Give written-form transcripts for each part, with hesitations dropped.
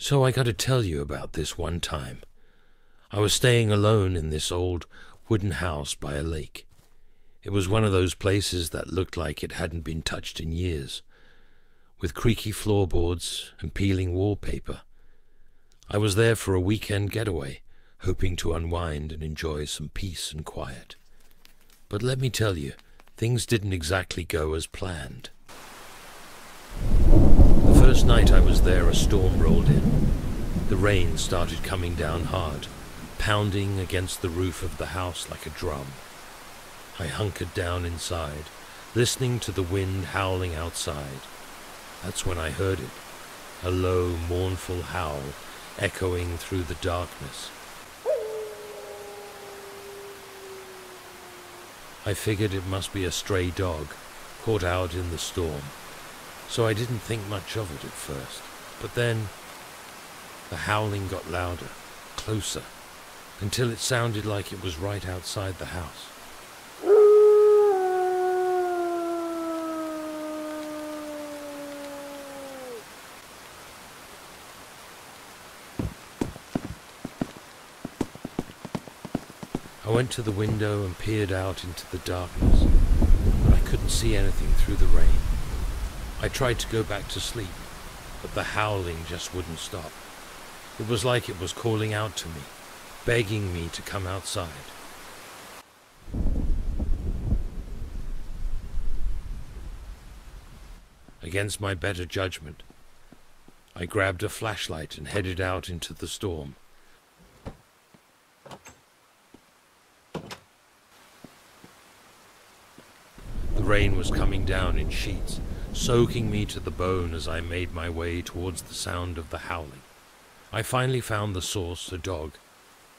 So I got to tell you about this one time. I was staying alone in this old wooden house by a lake. It was one of those places that looked like it hadn't been touched in years, with creaky floorboards and peeling wallpaper. I was there for a weekend getaway, hoping to unwind and enjoy some peace and quiet. But let me tell you, things didn't exactly go as planned. The first night I was there, a storm rolled in. The rain started coming down hard, pounding against the roof of the house like a drum. I hunkered down inside, listening to the wind howling outside. That's when I heard it, a low, mournful howl echoing through the darkness. I figured it must be a stray dog caught out in the storm, so I didn't think much of it at first. But then the howling got louder, closer, until it sounded like it was right outside the house. I went to the window and peered out into the darkness, but I couldn't see anything through the rain. I tried to go back to sleep, but the howling just wouldn't stop. It was like it was calling out to me, begging me to come outside. Against my better judgment, I grabbed a flashlight and headed out into the storm. The rain was coming down in sheets, soaking me to the bone as I made my way towards the sound of the howling. I finally found the source, a dog,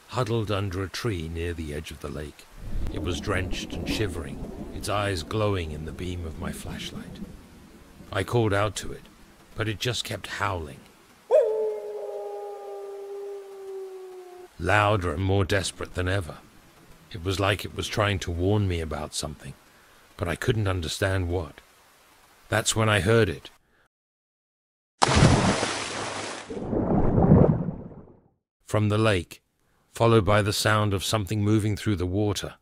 huddled under a tree near the edge of the lake. It was drenched and shivering, its eyes glowing in the beam of my flashlight. I called out to it, but it just kept howling. Louder and more desperate than ever. It was like it was trying to warn me about something, but I couldn't understand what. That's when I heard it. From the lake, followed by the sound of something moving through the water.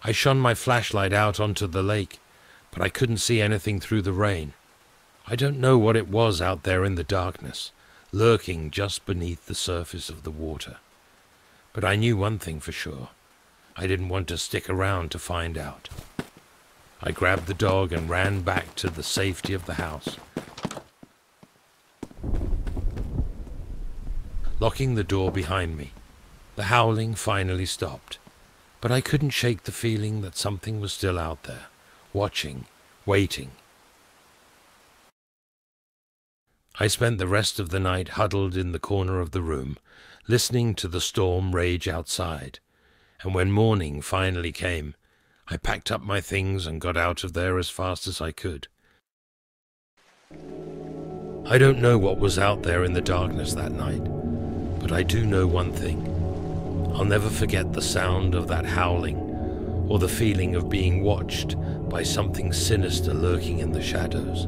I shone my flashlight out onto the lake, but I couldn't see anything through the rain. I don't know what it was out there in the darkness, lurking just beneath the surface of the water. But I knew one thing for sure. I didn't want to stick around to find out. I grabbed the dog and ran back to the safety of the house. Locking the door behind me, the howling finally stopped, but I couldn't shake the feeling that something was still out there, watching, waiting. I spent the rest of the night huddled in the corner of the room, listening to the storm rage outside, and when morning finally came, I packed up my things and got out of there as fast as I could. I don't know what was out there in the darkness that night, but I do know one thing. I'll never forget the sound of that howling, or the feeling of being watched by something sinister lurking in the shadows.